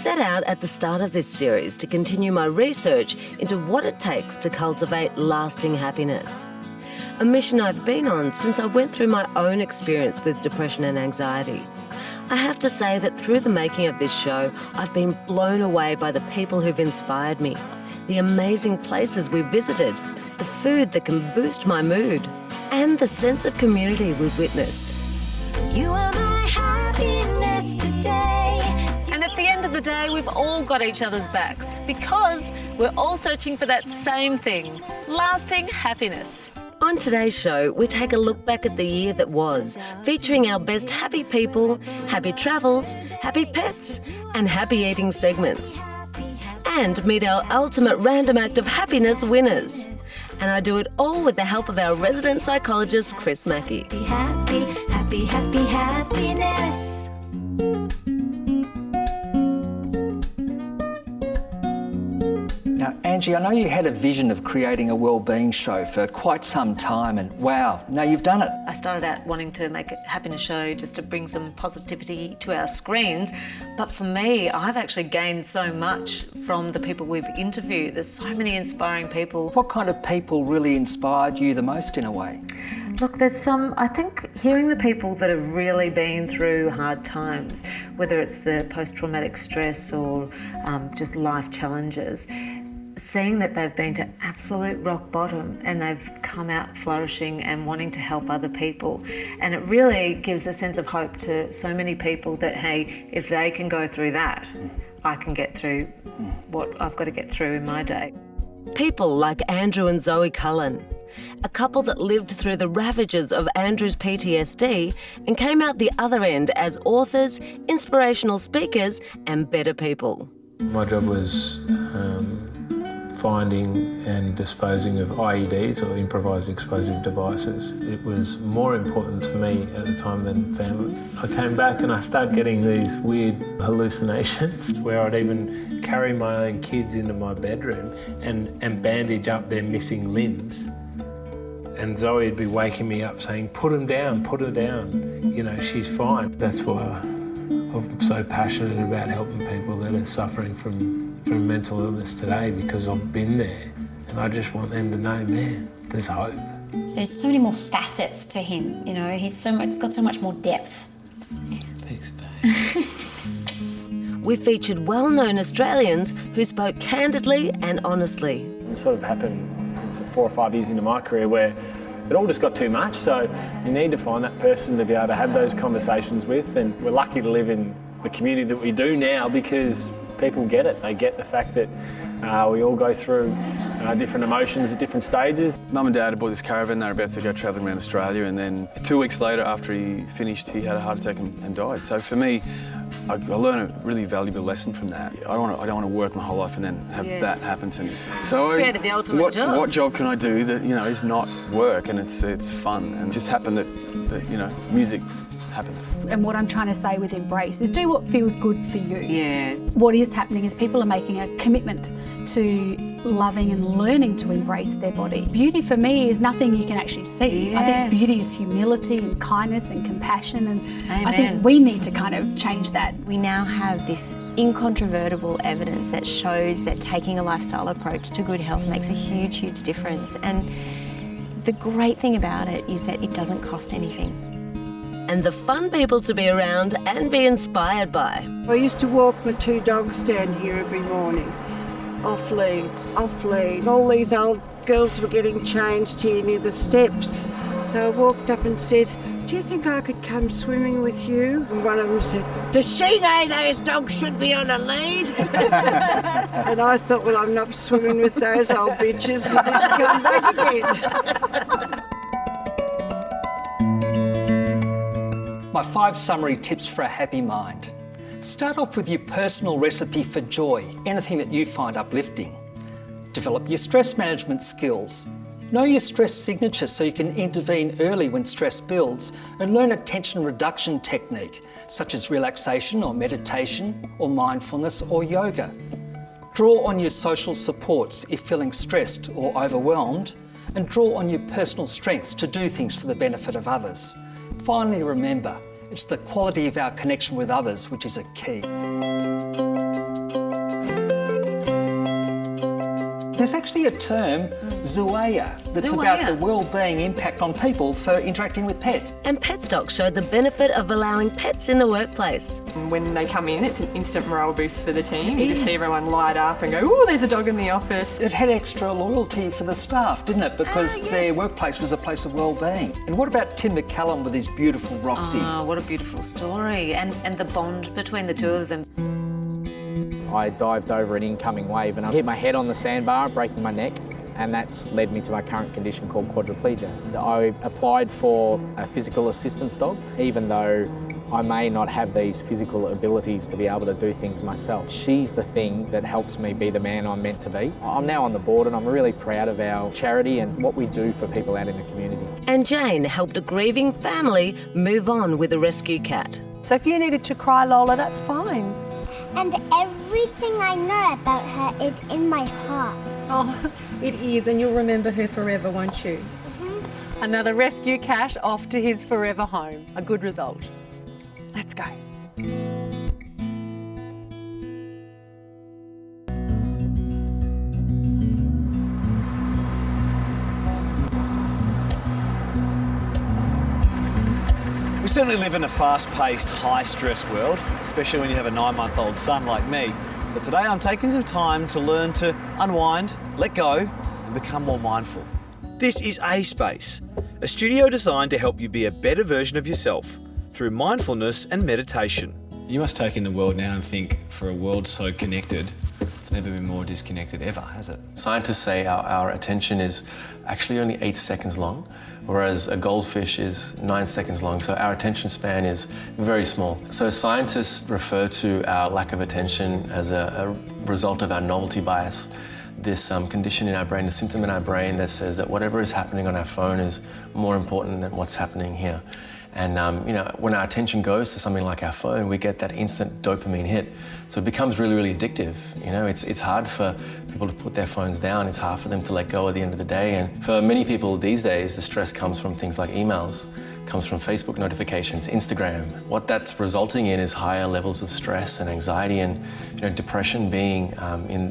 Set out at the start of this series to continue my research into what it takes to cultivate lasting happiness. A mission I've been on since I went through my own experience with depression and anxiety. I have to say that through the making of this show, I've been blown away by the people who've inspired me, the amazing places we've visited, the food that can boost my mood, and the sense of community we've witnessed. You are my happiness today. And at the end of the day, we've all got each other's backs because we're all searching for that same thing, lasting happiness. On today's show, we take a look back at the year that was, featuring our best happy people, happy travels, happy pets, and happy eating segments. And meet our ultimate random act of happiness winners. And I do it all with the help of our resident psychologist, Chris Mackey. Happy, happy, happy, happiness. Now, Angie, I know you had a vision of creating a wellbeing show for quite some time, and wow, now you've done it. I started out wanting to make a happiness show just to bring some positivity to our screens, but for me, I've actually gained so much from the people we've interviewed. There's so many inspiring people. What kind of people really inspired you the most in a way? Look, I think hearing the people that have really been through hard times, whether it's the post-traumatic stress or just life challenges, seeing that they've been to absolute rock bottom and they've come out flourishing and wanting to help other people. And it really gives a sense of hope to so many people that, hey, if they can go through that, I can get through what I've got to get through in my day. People like Andrew and Zoe Cullen, a couple that lived through the ravages of Andrew's PTSD and came out the other end as authors, inspirational speakers and better people. My job was finding and disposing of IEDs, or improvised explosive devices. It was more important to me at the time than family. I came back and I started getting these weird hallucinations where I'd even carry my own kids into my bedroom and bandage up their missing limbs. And Zoe would be waking me up saying, put her down, you know, she's fine. That's why I'm so passionate about helping people that are suffering from mental illness today, because I've been there and I just want them to know, man, there's hope. There's so many more facets to him, you know, he's got so much more depth. Yeah. Thanks, babe. We featured well-known Australians who spoke candidly and honestly. It sort of happened 4 or 5 years into my career where it all just got too much, so you need to find that person to be able to have those conversations with, and we're lucky to live in the community that we do now because people get it. They get the fact that we all go through different emotions at different stages. Mum and Dad had bought this caravan. They were about to go travelling around Australia, and then 2 weeks later, after he finished, he had a heart attack and died. So for me, I learned a really valuable lesson from that. I don't want to work my whole life and then have that happen to me. So created the ultimate job. What job can I do that is not work and it's fun? And it just happened that music happened. And what I'm trying to say with Embrace is do what feels good for you. Yeah. What is happening is people are making a commitment to loving and learning to embrace their body. Beauty for me is nothing you can actually see. Yes. I think beauty is humility and kindness and compassion, and Amen. I think we need to kind of change that. We now have this incontrovertible evidence that shows that taking a lifestyle approach to good health makes a huge, huge difference. And the great thing about it is that it doesn't cost anything. And the fun people to be around and be inspired by. I used to walk my 2 dogs down here every morning. Off lead. All these old girls were getting changed here near the steps. So I walked up and said, do you think I could come swimming with you? And one of them said, does she know those dogs should be on a lead? And I thought, well, I'm not swimming with those old bitches. And didn't come back again. My 5 summary tips for a happy mind. Start off with your personal recipe for joy, anything that you find uplifting. Develop your stress management skills. Know your stress signature so you can intervene early when stress builds, and learn a tension reduction technique such as relaxation or meditation or mindfulness or yoga. Draw on your social supports if feeling stressed or overwhelmed, and draw on your personal strengths to do things for the benefit of others. Finally, remember, it's the quality of our connection with others which is a key. There's actually a term, Zoea, that's about the well-being impact on people for interacting with pets. And Petstock showed the benefit of allowing pets in the workplace. When they come in, it's an instant morale boost for the team. You just see everyone light up and go, "Ooh, there's a dog in the office." It had extra loyalty for the staff, didn't it? Because their workplace was a place of well-being. And what about Tim McMillan with his beautiful Roxy? Oh, what a beautiful story. And the bond between the two of them. I dived over an incoming wave and I hit my head on the sandbar, breaking my neck, and that's led me to my current condition called quadriplegia. I applied for a physical assistance dog, even though I may not have these physical abilities to be able to do things myself. She's the thing that helps me be the man I'm meant to be. I'm now on the board and I'm really proud of our charity and what we do for people out in the community. And Jane helped a grieving family move on with a rescue cat. So if you needed to cry, Lola, that's fine. And everything I know about her is in my heart. Oh, it is, and you'll remember her forever, won't you? Another rescue cat off to his forever home. A good result. Let's go. We certainly live in a fast-paced, high-stress world, especially when you have a 9-month-old son like me. But today I'm taking some time to learn to unwind, let go, and become more mindful. This is A Space, a studio designed to help you be a better version of yourself through mindfulness and meditation. You must take in the world now and think, for a world so connected, it's never been more disconnected ever, has it? Scientists say our attention is actually only 8 seconds long, whereas a goldfish is 9 seconds long, so our attention span is very small. So scientists refer to our lack of attention as a result of our novelty bias. This condition in our brain, a symptom in our brain that says that whatever is happening on our phone is more important than what's happening here. And when our attention goes to something like our phone, we get that instant dopamine hit. So it becomes really, really addictive. It's hard for people to put their phones down. It's hard for them to let go at the end of the day. And for many people these days, the stress comes from things like emails, comes from Facebook notifications, Instagram. What that's resulting in is higher levels of stress and anxiety and depression being,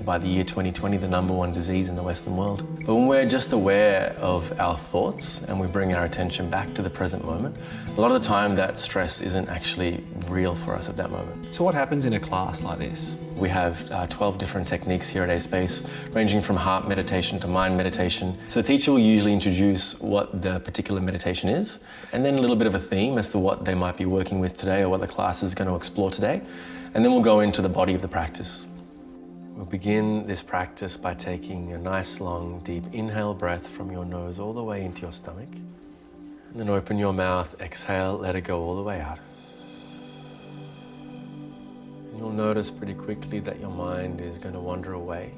by the year 2020, the #1 disease in the Western world. But when we're just aware of our thoughts and we bring our attention back to the present moment, a lot of the time that stress isn't actually real for us at that moment. So what happens in a class like this? We have 12 different techniques here at A Space, ranging from heart meditation to mind meditation. So the teacher will usually introduce what the particular meditation is, and then a little bit of a theme as to what they might be working with today or what the class is going to explore today. And then we'll go into the body of the practice. We'll begin this practice by taking a nice, long, deep inhale breath from your nose all the way into your stomach. And then open your mouth, exhale, let it go all the way out. And you'll notice pretty quickly that your mind is going to wander away.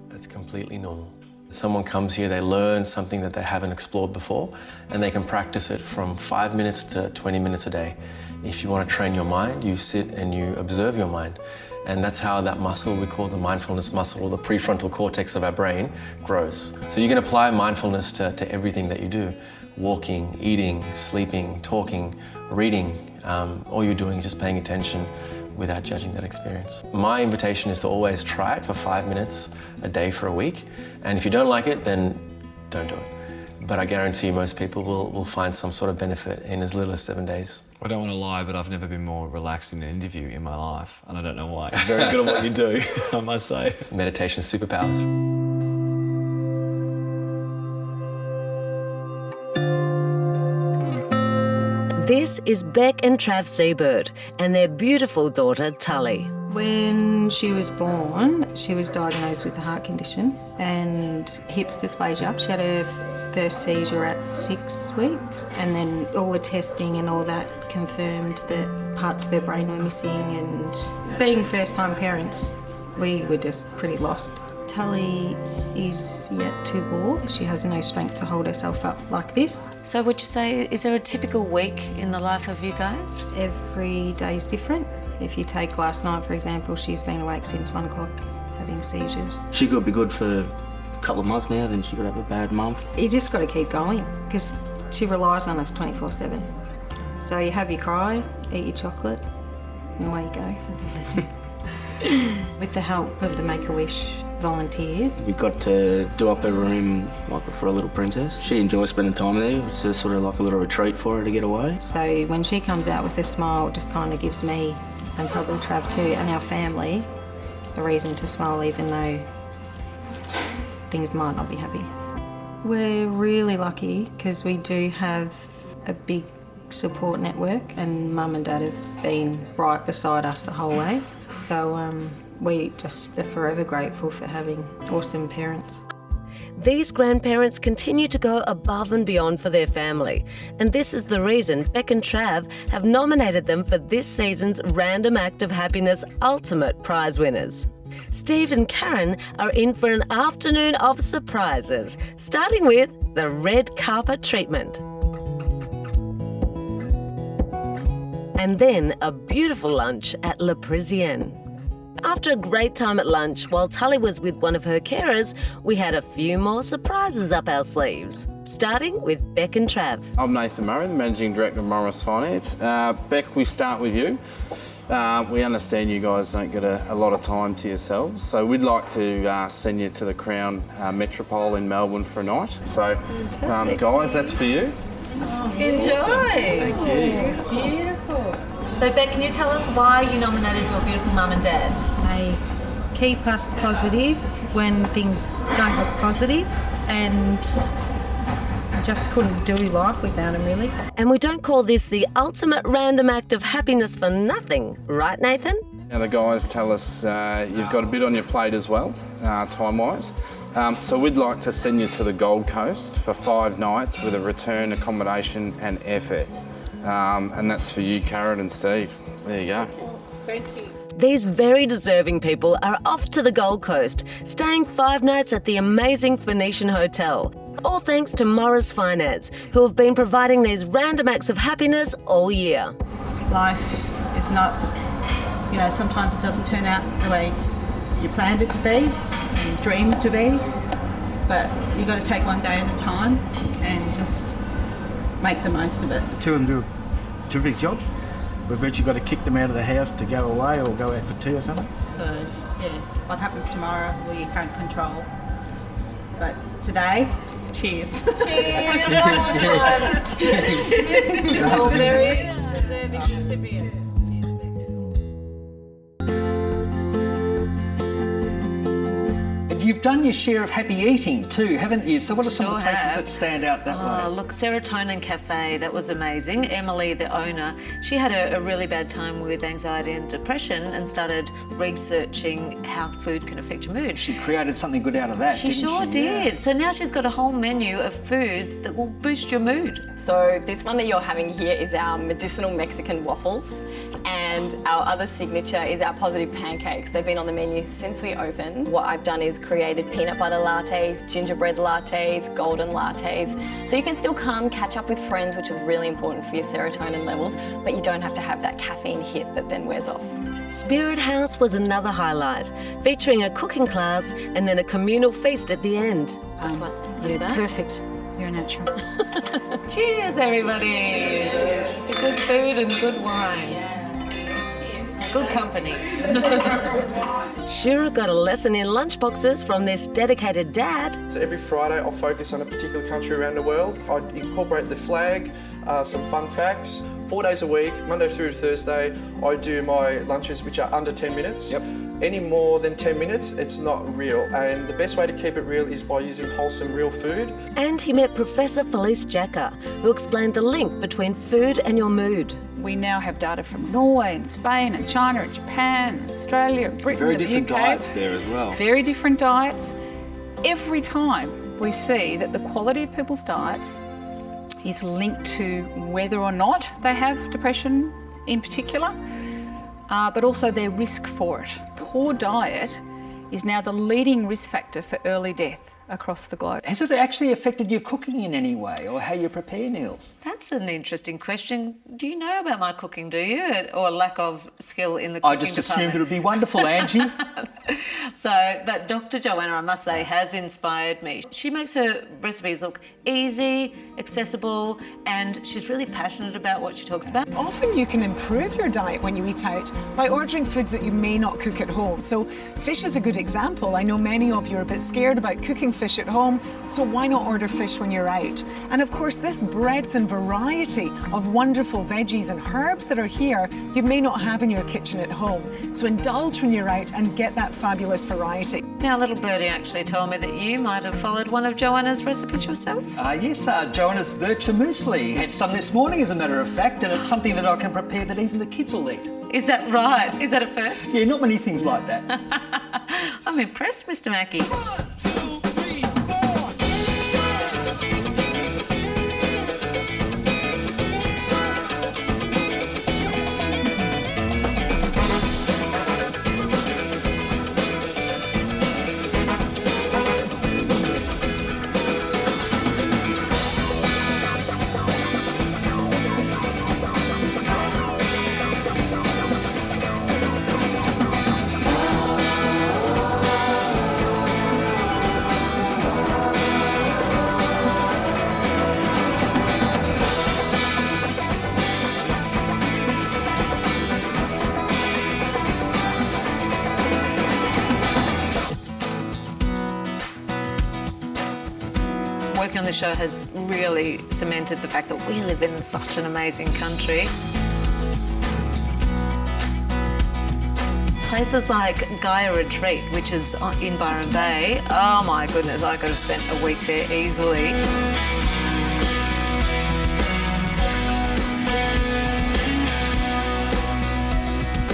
That's completely normal. Someone comes here, they learn something that they haven't explored before, and they can practice it from 5 minutes to 20 minutes a day. If you want to train your mind, you sit and you observe your mind. And that's how that muscle we call the mindfulness muscle, or the prefrontal cortex of our brain, grows. So you can apply mindfulness to everything that you do. Walking, eating, sleeping, talking, reading. All you're doing is just paying attention without judging that experience. My invitation is to always try it for 5 minutes a day for a week. And if you don't like it, then don't do it. But I guarantee most people will find some sort of benefit in as little as 7 days. I don't want to lie, but I've never been more relaxed in an interview in my life, and I don't know why. You're very good at what you do, I must say. It's meditation superpowers. This is Beck and Trav Seabird and their beautiful daughter, Tully. When she was born, she was diagnosed with a heart condition and hips dysplasia. She had her first seizure at 6 weeks, and then all the testing and all that confirmed that parts of her brain were missing, and being first-time parents, we were just pretty lost. Tully is yet to walk. She has no strength to hold herself up like this. So would you say, is there a typical week in the life of you guys? Every day is different. If you take last night, for example, she's been awake since 1 o'clock having seizures. She could be good for a couple of months now, then she could have a bad month. You just got to keep going because she relies on us 24/7. So you have your cry, eat your chocolate, and away you go. With the help of the Make-A-Wish volunteers. We got to do up a room like for a little princess. She enjoys spending time there. It's just sort of like a little retreat for her to get away. So when she comes out with a smile, it just kind of gives me, and probably Trav too, and our family, a reason to smile even though things might not be happy. We're really lucky because we do have a big support network, and Mum and Dad have been right beside us the whole way. So we just are forever grateful for having awesome parents. These grandparents continue to go above and beyond for their family, and this is the reason Beck and Trav have nominated them for this season's Random Act of Happiness Ultimate Prize winners. Steve and Karen are in for an afternoon of surprises, starting with the red carpet treatment. And then a beautiful lunch at La Parisienne. After a great time at lunch, while Tully was with one of her carers, we had a few more surprises up our sleeves. Starting with Beck and Trav. I'm Nathan Murray, the Managing Director of Morris Finance. Beck, we start with you. We understand you guys don't get a lot of time to yourselves, so we'd like to send you to the Crown Metropole in Melbourne for a night. So, guys, that's for you. Enjoy. Thank you. Beautiful. So, Beck, can you tell us why you nominated your beautiful mum and dad? They keep us positive when things don't look positive, and just couldn't do life without them, really. And we don't call this the ultimate random act of happiness for nothing, right, Nathan? Now the guys tell us you've got a bit on your plate as well, time-wise. So we'd like to send you to the Gold Coast for 5 nights with a return accommodation and airfare. And that's for you, Karen and Steve. There you go. Thank you. These very deserving people are off to the Gold Coast, staying 5 nights at the amazing Phoenician Hotel. All thanks to Morris Finance, who have been providing these random acts of happiness all year. Life is not, sometimes it doesn't turn out the way you planned it to be and dreamed to be, but you've got to take one day at a time and just make the most of it. The two of them do a terrific job. We've virtually got to kick them out of the house to go away or go out for tea or something. So, what happens tomorrow, we can't control. But today, cheers. Cheers. Cheers. All very deserving recipients. You've done your share of happy eating too, haven't you? So what are some of the Sure places have. that stand out that way? Look, Serotonin Cafe, that was amazing. Emily, the owner, she had a really bad time with anxiety and depression and started researching how food can affect your mood. She created something good out of that, She didn't sure she? did. Yeah. So now she's got a whole menu of foods that will boost your mood. So this one that you're having here is our medicinal Mexican waffles, and our other signature is our positive pancakes. They've been on the menu since we opened. What I've done is created peanut butter lattes, gingerbread lattes, golden lattes. So you can still come catch up with friends, which is really important for your serotonin levels, but you don't have to have that caffeine hit that then wears off. Spirit House was another highlight, featuring a cooking class and then a communal feast at the end. Just like Yeah, that. perfect. You're a natural. Cheers, everybody. For good food and good wine. Good company. Shura got a lesson in lunchboxes from this dedicated dad. So every Friday I'll focus on a particular country around the world. I incorporate the flag, some fun facts. 4 days a week, Monday through to Thursday, I do my lunches which are under 10 minutes. Yep. Any more than 10 minutes, it's not real. And the best way to keep it real is by using wholesome, real food. And he met Professor Felice Jacker, who explained the link between food and your mood. We now have data from Norway and Spain and China and Japan and Australia and Britain Very and the different UK. diets there as well. Very different diets. Every time we see that the quality of people's diets is linked to whether or not they have depression in particular, but also their risk for it. Poor diet is now the leading risk factor for early death across the globe. Has it actually affected your cooking in any way or how you prepare meals? That's an interesting question. Do you know about my cooking, do you? Or lack of skill in the cooking I just department? assumed it would be wonderful, Angie. But Dr. Joanna, I must say, has inspired me. She makes her recipes look easy, accessible, and she's really passionate about what she talks about. Often you can improve your diet when you eat out by ordering foods that you may not cook at home. So fish is a good example. I know many of you are a bit scared about cooking fish at home, so why not order fish when you're out? And of course, this breadth and variety of wonderful veggies and herbs that are here, you may not have in your kitchen at home. So indulge when you're out and get that fabulous variety. Now, little birdie actually told me that you might have followed one of Joanna's recipes yourself. Yes, Joanna's virtual muesli. Had some this morning, as a matter of fact, and it's something that I can prepare that even the kids will eat. Is that right? Is that a first? Yeah, not many things like that. I'm impressed, Mr. Mackey. Working on the show has really cemented the fact that we live in such an amazing country. Places like Gaia Retreat, which is in Byron Bay, oh my goodness, I could have spent a week there easily.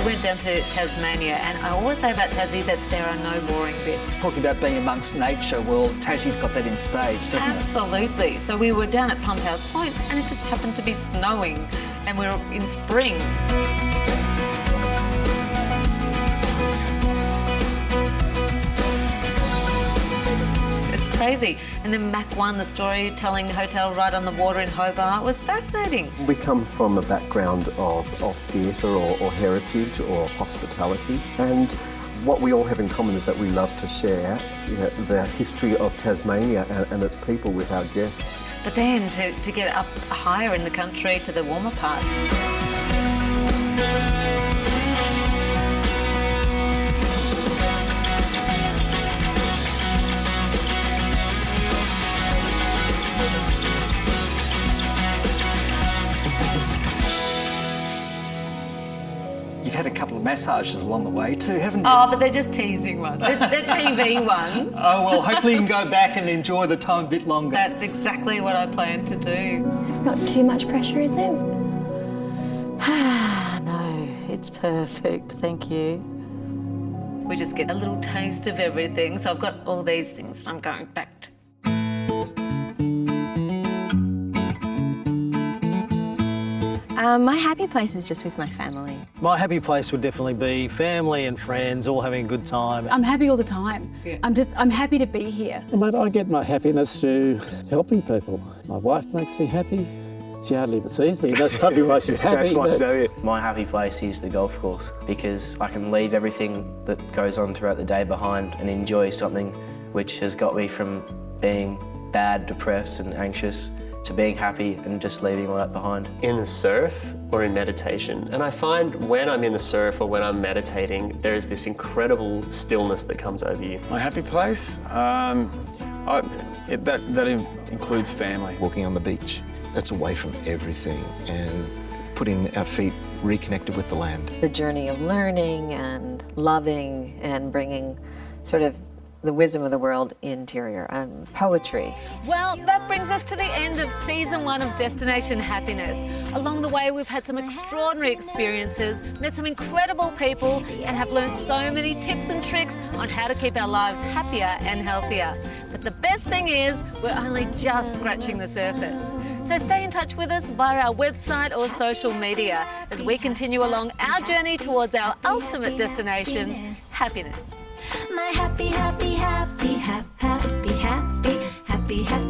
We went down to Tasmania, and I always say about Tassie that there are no boring bits. Talking about being amongst nature, well, Tassie's got that in spades, doesn't it? Absolutely. So we were down at Pump House Point, and it just happened to be snowing, and we were in spring. Crazy. And then Mac 1, the storytelling hotel right on the water in Hobart, was fascinating. We come from a background of theatre or heritage or hospitality, and what we all have in common is that we love to share the history of Tasmania and its people with our guests. But then to get up higher in the country to the warmer parts. You've had a couple of massages along the way too, haven't you? Oh, but they're just teasing ones. They're TV ones. Oh, well, hopefully you can go back and enjoy the time a bit longer. That's exactly what I plan to do. It's not too much pressure, is it? No, it's perfect, thank you. We just get a little taste of everything. So I've got all these things I'm going back to. My happy place is just with my family. My happy place would definitely be family and friends all having a good time. I'm happy all the time. Yeah. I'm happy to be here. Well, mate, I get my happiness through helping people. My wife makes me happy. She hardly ever sees me. That's probably why she's happy. That's why I tell you. My happy place is the golf course because I can leave everything that goes on throughout the day behind and enjoy something which has got me from being bad, depressed and anxious to being happy and just leaving all that behind. In the surf or in meditation. And I find when I'm in the surf or when I'm meditating, there's this incredible stillness that comes over you. My happy place? That includes family. Walking on the beach. That's away from everything and putting our feet reconnected with the land. The journey of learning and loving and bringing sort of the wisdom of the world interior and poetry. Well, that brings us to the end of Season 1 of Destination Happiness. Along the way, we've had some extraordinary experiences, met some incredible people, and have learned so many tips and tricks on how to keep our lives happier and healthier. But the best thing is, we're only just scratching the surface. So stay in touch with us via our website or social media as we continue along our journey towards our ultimate destination, happiness. My happy, happy, happy, happy, happy, happy, happy, happy.